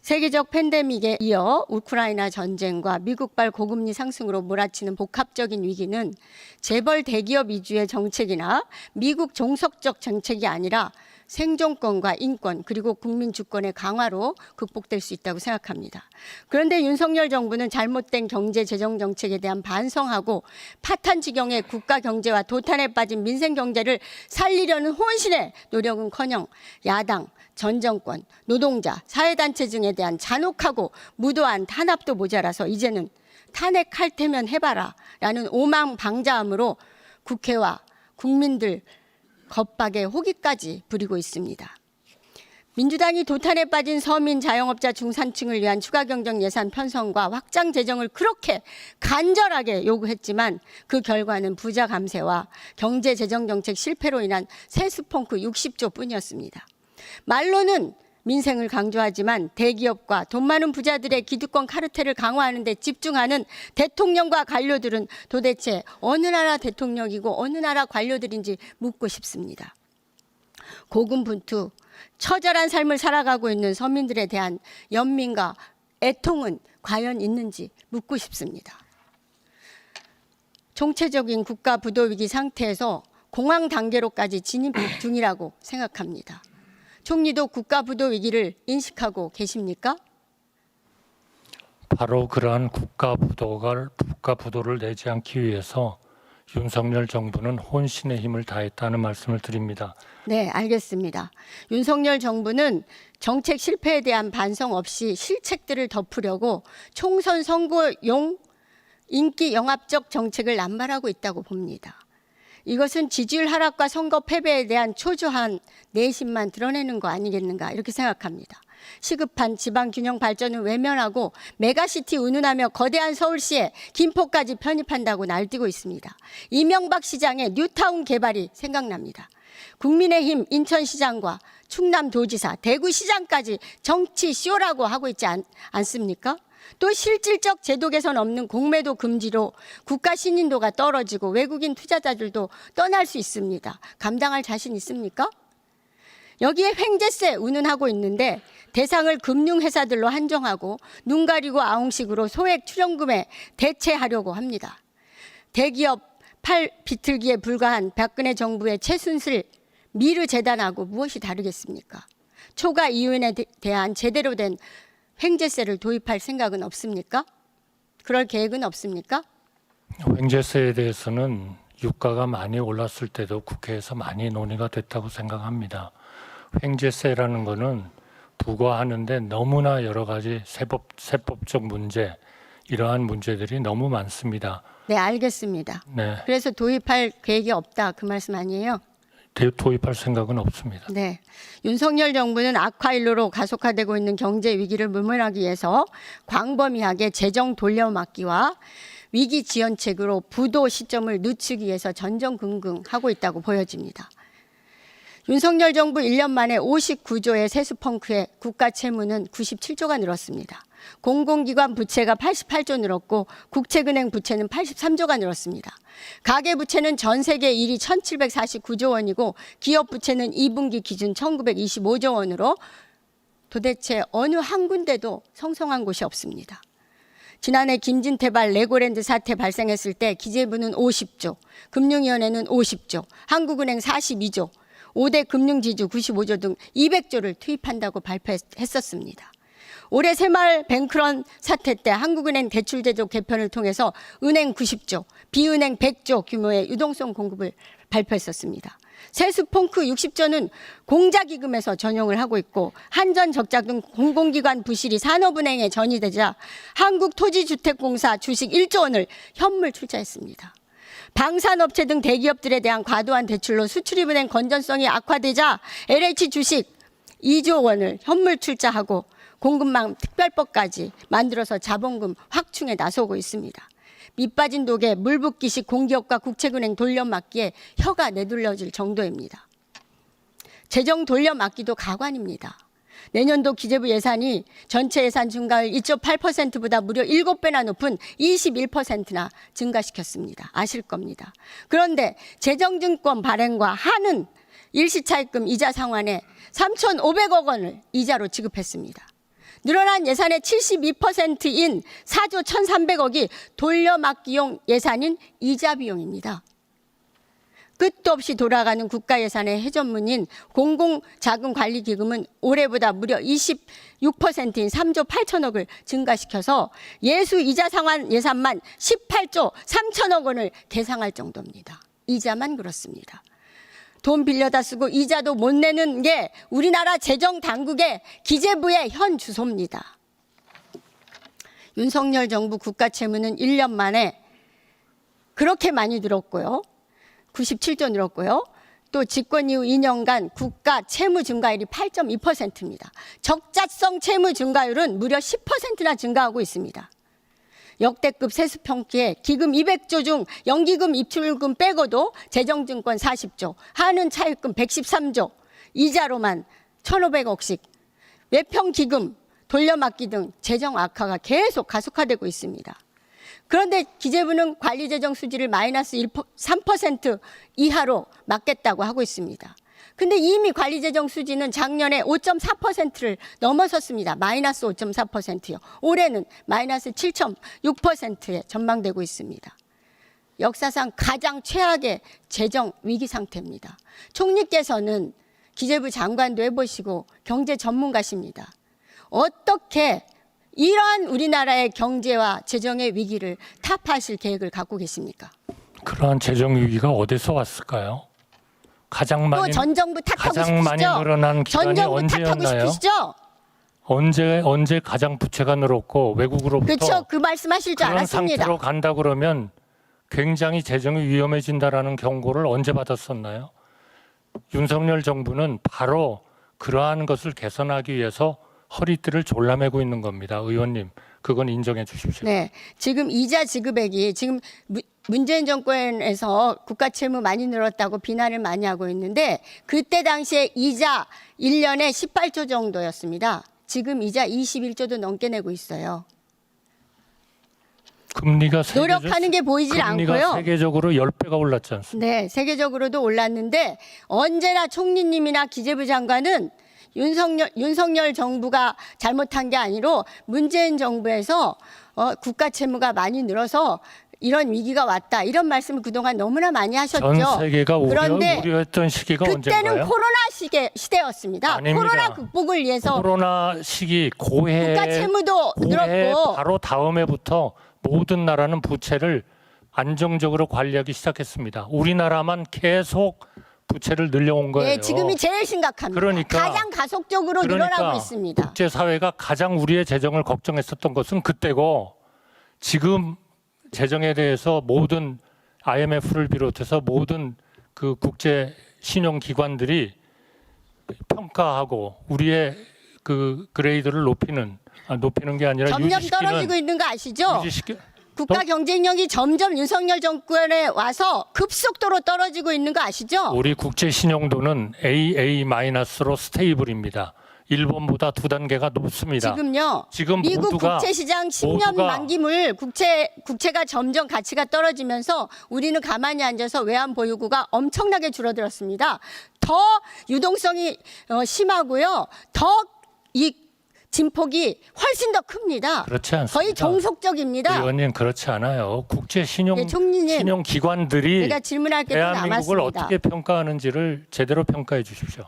세계적 팬데믹에 이어 우크라이나 전쟁과 미국발 고금리 상승으로 몰아치는 복합적인 위기는 재벌 대기업 위주의 정책이나 미국 종속적 정책이 아니라 생존권과 인권 그리고 국민 주권의 강화로 극복될 수 있다고 생각합니다. 그런데 윤석열 정부는 잘못된 경제 재정 정책에 대한 반성하고 파탄 지경의 국가 경제와 도탄에 빠진 민생 경제를 살리려는 혼신의 노력은커녕 야당, 전 정권, 노동자, 사회단체 등에 대한 잔혹하고 무도한 탄압도 모자라서 이제는 탄핵할 테면 해봐라 라는 오망방자함으로 국회와 국민들 겁박의 호기까지 부리고 있습니다. 민주당이 도탄에 빠진 서민, 자영업자, 중산층을 위한 추가 경정 예산 편성과 확장 재정을 그렇게 간절하게 요구했지만 그 결과는 부자 감세와 경제 재정 정책 실패로 인한 세수펑크 60조 뿐이었습니다. 말로는 민생을 강조하지만 대기업과 돈 많은 부자들의 기득권 카르텔을 강화하는 데 집중하는 대통령과 관료들은 도대체 어느 나라 대통령이고 어느 나라 관료들인지 묻고 싶습니다. 고군분투, 처절한 삶을 살아가고 있는 서민들에 대한 연민과 애통은 과연 있는지 묻고 싶습니다. 총체적인 국가 부도 위기 상태에서 공황 단계로까지 진입 중이라고 생각합니다. 총리도 국가 부도 위기를 인식하고 계십니까? 바로 그러한 국가 부도를 내지 않기 위해서 윤석열 정부는 혼신의 힘을 다했다는 말씀을 드립니다. 네, 알겠습니다. 윤석열 정부는 정책 실패에 대한 반성 없이 실책들을 덮으려고 총선 선거용 인기 영합적 정책을 남발하고 있다고 봅니다. 이것은 지지율 하락과 선거 패배에 대한 초조한 내심만 드러내는 거 아니겠는가 이렇게 생각합니다. 시급한 지방 균형 발전을 외면하고 메가시티 운운하며 거대한 서울시에 김포까지 편입한다고 날뛰고 있습니다. 이명박 시장의 뉴타운 개발이 생각납니다. 국민의힘 인천시장과 충남도지사, 대구시장까지 정치 쇼라고 하고 있지 않습니까? 또 실질적 제도 개선 없는 공매도 금지로 국가 신인도가 떨어지고 외국인 투자자들도 떠날 수 있습니다. 감당할 자신 있습니까? 여기에 횡재세 운운하고 있는데 대상을 금융회사들로 한정하고 눈 가리고 아웅식으로 소액 출연금에 대체하려고 합니다. 대기업 팔 비틀기에 불과한 박근혜 정부의 최순실 미르 재단하고 무엇이 다르겠습니까? 초과 이윤에 대한 제대로 된 횡재세를 도입할 생각은 없습니까? 그럴 계획은 없습니까? 횡재세에 대해서는 유가가 많이 올랐을 때도 국회에서 많이 논의가 됐다고 생각합니다. 횡재세라는 것은 부과하는데 너무나 여러 가지 세법적 문제, 이러한 문제들이 너무 많습니다. 네, 알겠습니다. 네. 그래서 도입할 계획이 없다 그 말씀 아니에요? 도입할 생각은 없습니다. 네, 윤석열 정부는 악화일로로 가속화되고 있는 경제 위기를 모면하기 위해서 광범위하게 재정 돌려막기와 위기 지연책으로 부도 시점을 늦추기 위해서 전전긍긍하고 있다고 보여집니다. 윤석열 정부 1년 만에 59조의 세수펑크에 국가 채무는 97조가 늘었습니다. 공공기관 부채가 88조 늘었고 국채은행 부채는 83조가 늘었습니다. 가계부채는 전 세계 1위 1749조 원이고 기업 부채는 2분기 기준 1925조 원으로 도대체 어느 한 군데도 성성한 곳이 없습니다. 지난해 김진태발 레고랜드 사태 발생했을 때 기재부는 50조, 금융위원회는 50조, 한국은행 42조, 5대 금융지주 95조 등 200조를 투입한다고 발표했었습니다. 올해 새마을 뱅크런 사태 때 한국은행 대출제도 개편을 통해서 은행 90조, 비은행 100조 규모의 유동성 공급을 발표했었습니다. 세수펑크 60조는 공자기금에서 전용을 하고 있고 한전적자 등 공공기관 부실이 산업은행에 전이되자 한국토지주택공사 주식 1조 원을 현물 출자했습니다. 방산업체 등 대기업들에 대한 과도한 대출로 수출입은행 건전성이 악화되자 LH 주식 2조 원을 현물 출자하고 공급망 특별법까지 만들어서 자본금 확충에 나서고 있습니다. 밑빠진 독에 물 붓기식 공기업과 국채은행 돌려막기에 혀가 내둘러질 정도입니다. 재정 돌려막기도 가관입니다. 내년도 기재부 예산이 전체 예산 증가율 2.8%보다 무려 7배나 높은 21%나 증가시켰습니다. 아실 겁니다. 그런데 재정증권 발행과 한은 일시차입금 이자 상환에 3,500억 원을 이자로 지급했습니다. 늘어난 예산의 72%인 4조 1,300억이 돌려막기용 예산인 이자 비용입니다. 끝도 없이 돌아가는 국가 예산의 해전문인 공공자금관리기금은 올해보다 무려 26%인 3조 8천억을 증가시켜서 예수 이자 상환 예산만 18조 3천억 원을 계상할 정도입니다. 이자만 그렇습니다. 돈 빌려다 쓰고 이자도 못 내는 게 우리나라 재정당국의 기재부의 현 주소입니다. 윤석열 정부 국가 채무는 1년 만에 그렇게 많이 늘었고요. 97조 늘었고요. 또 집권 이후 2년간 국가 채무 증가율이 8.2%입니다. 적자성 채무 증가율은 무려 10%나 증가하고 있습니다. 역대급 세수평기에 기금 200조 중 연기금 입출금 빼고도 재정증권 40조, 한은 차입금 113조, 이자로만 1,500억씩, 외평기금, 돌려막기 등 재정 악화가 계속 가속화되고 있습니다. 그런데 기재부는 관리재정 수지를 마이너스 3% 이하로 막겠다고 하고 있습니다. 근데 이미 관리재정 수지는 작년에 5.4%를 넘어섰습니다. 마이너스 5.4%요. 올해는 마이너스 7.6%에 전망되고 있습니다. 역사상 가장 최악의 재정 위기 상태입니다. 총리께서는 기재부 장관도 해보시고 경제 전문가십니다. 어떻게 이러한 우리나라의 경제와 재정의 위기를 타파하실 계획을 갖고 계십니까? 그러한 재정 위기가 어디서 왔을까요? 가장 많이 전 정부 탓하고 가장 많이 싶으시죠? 늘어난 전 기간이 정부 탓하고 언제였나요? 싶으시죠? 언제 가장 부채가 늘었고 외국으로부터 그렇죠. 그 말씀하실 줄 그런 알았습니다. 상태로 간다 그러면 굉장히 재정이 위험해진다라는 경고를 언제 받았었나요? 윤석열 정부는 바로 그러한 것을 개선하기 위해서 허리띠를 졸라매고 있는 겁니다. 의원님, 그건 인정해 주십시오. 네, 지금 이자 지급액이 지금 문재인 정권에서 국가 채무 많이 늘었다고 비난을 많이 하고 있는데 그때 당시에 이자 1년에 18조 정도였습니다. 지금 이자 21조도 넘게 내고 있어요. 금리가 노력하는 게 보이질 금리가 않고요. 세계적으로 10배가 올랐지 않습니까? 네, 세계적으로도 올랐는데 언제나 총리님이나 기재부 장관은 윤석열 정부가 잘못한 게 아니로 문재인 정부에서 국가 채무가 많이 늘어서 이런 위기가 왔다. 이런 말씀을 그동안 너무나 많이 하셨죠. 전 세계가 그런데 우려했던 시기가 그때는 언젠가요? 코로나 시대였습니다. 아닙니다. 코로나 극복을 위해서 코로나 시기 고해 국가 채무도 늘었고 바로 다음 해부터 모든 나라는 부채를 안정적으로 관리하기 시작했습니다. 우리나라만 계속 부채를 늘려온 거예요. 네, 지금이 제일 심각합니다. 그러니까 가장 가속적으로 늘어나고 있습니다. 국제사회가 가장 우리의 재정을 걱정했었던 것은 그때고 지금 재정에 대해서 모든 IMF를 비롯해서 모든 그 국제 신용기관들이 평가하고 우리의 그 그레이드를 높이는 게 아니라 점점 유지시키는, 떨어지고 있는 거 아시죠? 유지시키, 국가 경쟁력이 점점 윤석열 정권에 와서 급속도로 떨어지고 있는 거 아시죠? 우리 국제 신용도는 AA-로 스테이블입니다. 일본보다 2단계가 높습니다. 지금요. 지금 미국 모두가 국채시장 10년 만기물 국채가 점점 가치가 떨어지면서 우리는 가만히 앉아서 외환 보유고가 엄청나게 줄어들었습니다. 더 유동성이 심하고요. 더 이 진폭이 훨씬 더 큽니다. 그렇지 않습니다. 거의 종속적입니다. 의원님 그렇지 않아요. 국제 신용 네, 총리님, 신용 기관들이 제가 질문할 게 또 대한민국을 남았습니다. 어떻게 평가하는지를 제대로 평가해 주십시오.